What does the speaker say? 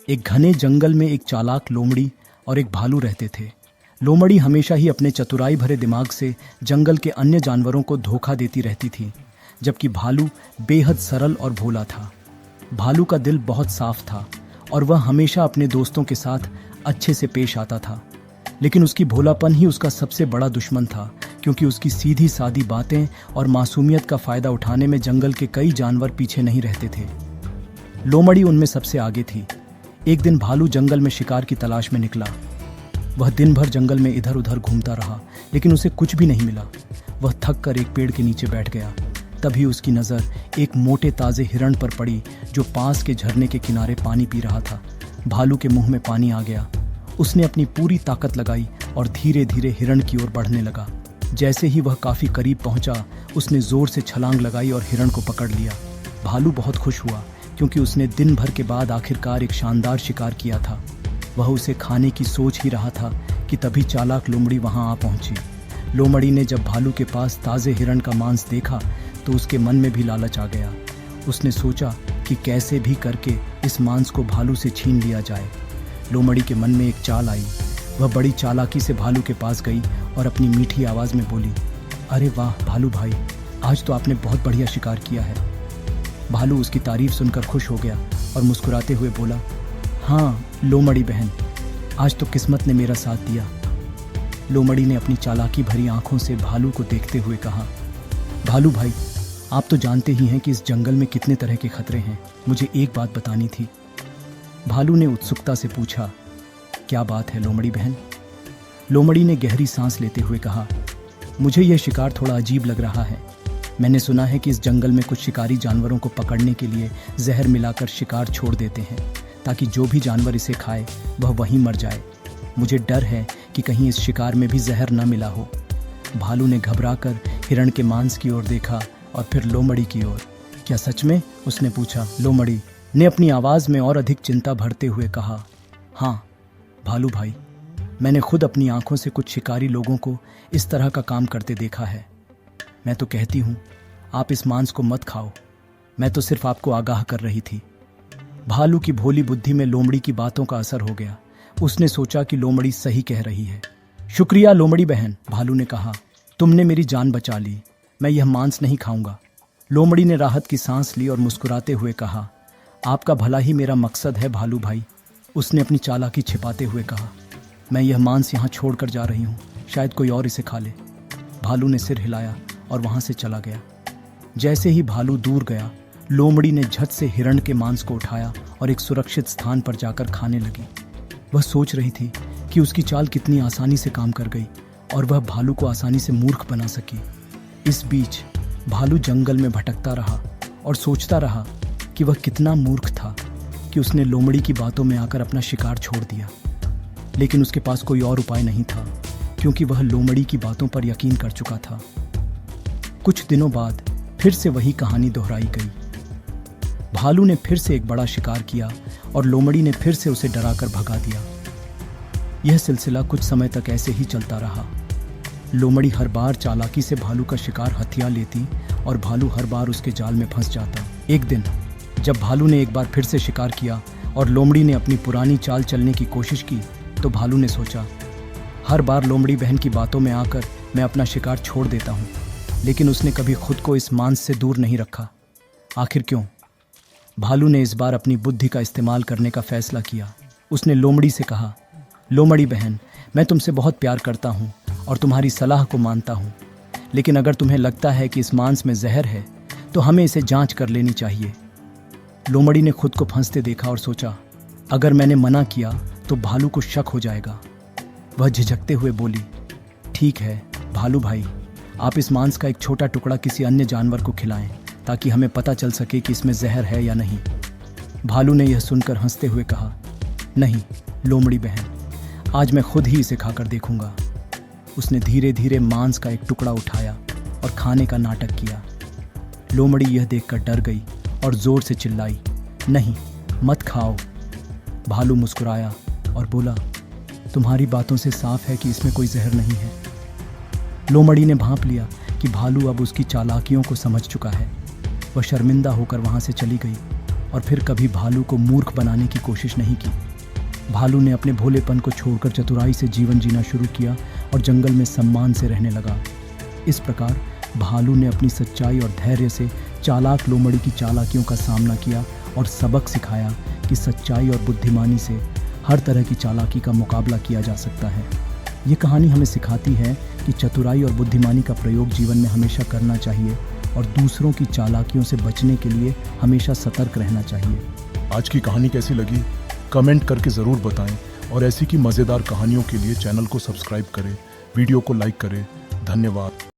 एक घने जंगल में एक चालाक लोमड़ी और एक भालू रहते थे। लोमड़ी हमेशा ही अपने चतुराई भरे दिमाग से जंगल के अन्य जानवरों को धोखा देती रहती थी, जबकि भालू बेहद सरल और भोला था। भालू का दिल बहुत साफ था और वह हमेशा अपने दोस्तों के साथ अच्छे से पेश आता था, लेकिन उसकी भोलापन ही उसका सबसे बड़ा दुश्मन था, क्योंकि उसकी सीधी सादी बातें और मासूमियत का फायदा उठाने में जंगल के कई जानवर पीछे नहीं रहते थे। लोमड़ी उनमें सबसे आगे थी। एक दिन भालू जंगल में शिकार की तलाश में निकला। वह दिन भर जंगल में इधर उधर घूमता रहा, लेकिन उसे कुछ भी नहीं मिला। वह थक कर एक पेड़ के नीचे बैठ गया। तभी उसकी नज़र एक मोटे ताजे हिरण पर पड़ी, जो पास के झरने के किनारे पानी पी रहा था। भालू के मुंह में पानी आ गया। उसने अपनी पूरी ताकत लगाई और धीरे धीरे हिरण की ओर बढ़ने लगा। जैसे ही वह काफी करीब पहुंचा, उसने जोर से छलांग लगाई और हिरण को पकड़ लिया। भालू बहुत खुश हुआ, क्योंकि उसने दिन भर के बाद आखिरकार एक शानदार शिकार किया था। वह उसे खाने की सोच ही रहा था कि तभी चालाक लोमड़ी वहां आ पहुंची। लोमड़ी ने जब भालू के पास ताजे हिरण का मांस देखा तो उसके मन में भी लालच आ गया। उसने सोचा कि कैसे भी करके इस मांस को भालू से छीन लिया जाए। लोमड़ी के मन में एक चाल आई। वह बड़ी चालाकी से भालू के पास गई और अपनी मीठी आवाज में बोली, अरे वाह भालू भाई, आज तो आपने बहुत बढ़िया शिकार किया है। भालू उसकी तारीफ सुनकर खुश हो गया और मुस्कुराते हुए बोला, हाँ लोमड़ी बहन, आज तो किस्मत ने मेरा साथ दिया। लोमड़ी ने अपनी चालाकी भरी आंखों से भालू को देखते हुए कहा, भालू भाई, आप तो जानते ही हैं कि इस जंगल में कितने तरह के खतरे हैं। मुझे एक बात बतानी थी। भालू ने उत्सुकता से पूछा, क्या बात है लोमड़ी बहन? लोमड़ी ने गहरी सांस लेते हुए कहा, मुझे यह शिकार थोड़ा अजीब लग रहा है। मैंने सुना है कि इस जंगल में कुछ शिकारी जानवरों को पकड़ने के लिए जहर मिलाकर शिकार छोड़ देते हैं, ताकि जो भी जानवर इसे खाए वह वहीं मर जाए। मुझे डर है कि कहीं इस शिकार में भी जहर न मिला हो। भालू ने घबराकर हिरण के मांस की ओर देखा और फिर लोमड़ी की ओर। क्या सच में? उसने पूछा। लोमड़ी ने अपनी आवाज़ में और अधिक चिंता भरते हुए कहा, हाँ भालू भाई, मैंने खुद अपनी आंखों से कुछ शिकारी लोगों को इस तरह का काम करते देखा है। मैं तो कहती हूँ आप इस मांस को मत खाओ। मैं तो सिर्फ आपको आगाह कर रही थी। भालू की भोली बुद्धि में लोमड़ी की बातों का असर हो गया। उसने सोचा कि लोमड़ी सही कह रही है। शुक्रिया लोमड़ी बहन, भालू ने कहा, तुमने मेरी जान बचा ली। मैं यह मांस नहीं खाऊंगा। लोमड़ी ने राहत की सांस ली और मुस्कुराते हुए कहा, आपका भला ही मेरा मकसद है भालू भाई। उसने अपनी चालाकी छिपाते हुए कहा, मैं यह मांस यहाँ छोड़कर जा रही हूँ, शायद कोई और इसे खा ले। भालू ने सिर हिलाया और वहां से चला गया। जैसे ही भालू दूर गया, लोमड़ी ने झट से हिरण के मांस को उठाया और एक सुरक्षित स्थान पर जाकर खाने लगी। वह सोच रही थी कि उसकी चाल कितनी आसानी से काम कर गई और वह भालू को आसानी से मूर्ख बना सकी। इस बीच भालू जंगल में भटकता रहा और सोचता रहा कि वह कितना मूर्ख था कि उसने लोमड़ी की बातों में आकर अपना शिकार छोड़ दिया। लेकिन उसके पास कोई और उपाय नहीं था, क्योंकि वह लोमड़ी की बातों पर यकीन कर चुका था। कुछ दिनों बाद फिर से वही कहानी दोहराई गई। भालू ने फिर से एक बड़ा शिकार किया और लोमड़ी ने फिर से उसे डराकर भगा दिया। यह सिलसिला कुछ समय तक ऐसे ही चलता रहा। लोमड़ी हर बार चालाकी से भालू का शिकार हथिया लेती और भालू हर बार उसके जाल में फंस जाता। एक दिन जब भालू ने एक बार फिर से शिकार किया और लोमड़ी ने अपनी पुरानी चाल चलने की कोशिश की, तो भालू ने सोचा, हर बार लोमड़ी बहन की बातों में आकर मैं अपना शिकार छोड़ देता हूँ, लेकिन उसने कभी खुद को इस मांस से दूर नहीं रखा। आखिर क्यों? भालू ने इस बार अपनी बुद्धि का इस्तेमाल करने का फैसला किया। उसने लोमड़ी से कहा, लोमड़ी बहन, मैं तुमसे बहुत प्यार करता हूँ और तुम्हारी सलाह को मानता हूँ, लेकिन अगर तुम्हें लगता है कि इस मांस में जहर है तो हमें इसे जांच कर लेनी चाहिए। लोमड़ी ने खुद को फंसते देखा और सोचा, अगर मैंने मना किया तो भालू को शक हो जाएगा। वह झिझकते हुए बोली, ठीक है भालू भाई, आप इस मांस का एक छोटा टुकड़ा किसी अन्य जानवर को खिलाएं, ताकि हमें पता चल सके कि इसमें जहर है या नहीं। भालू ने यह सुनकर हंसते हुए कहा, नहीं लोमड़ी बहन, आज मैं खुद ही इसे खाकर देखूंगा। उसने धीरे धीरे मांस का एक टुकड़ा उठाया और खाने का नाटक किया। लोमड़ी यह देखकर डर गई और जोर से चिल्लाई, नहीं मत खाओ। भालू मुस्कुराया और बोला, तुम्हारी बातों से साफ है कि इसमें कोई जहर नहीं है। लोमड़ी ने भांप लिया कि भालू अब उसकी चालाकियों को समझ चुका है। वह शर्मिंदा होकर वहां से चली गई और फिर कभी भालू को मूर्ख बनाने की कोशिश नहीं की। भालू ने अपने भोलेपन को छोड़कर चतुराई से जीवन जीना शुरू किया और जंगल में सम्मान से रहने लगा। इस प्रकार भालू ने अपनी सच्चाई और धैर्य से चालाक लोमड़ी की चालाकियों का सामना किया और सबक सिखाया कि सच्चाई और बुद्धिमानी से हर तरह की चालाकी का मुकाबला किया जा सकता है। ये कहानी हमें सिखाती है कि चतुराई और बुद्धिमानी का प्रयोग जीवन में हमेशा करना चाहिए और दूसरों की चालाकियों से बचने के लिए हमेशा सतर्क रहना चाहिए। आज की कहानी कैसी लगी कमेंट करके ज़रूर बताएं और ऐसी की मज़ेदार कहानियों के लिए चैनल को सब्सक्राइब करें, वीडियो को लाइक करें। धन्यवाद।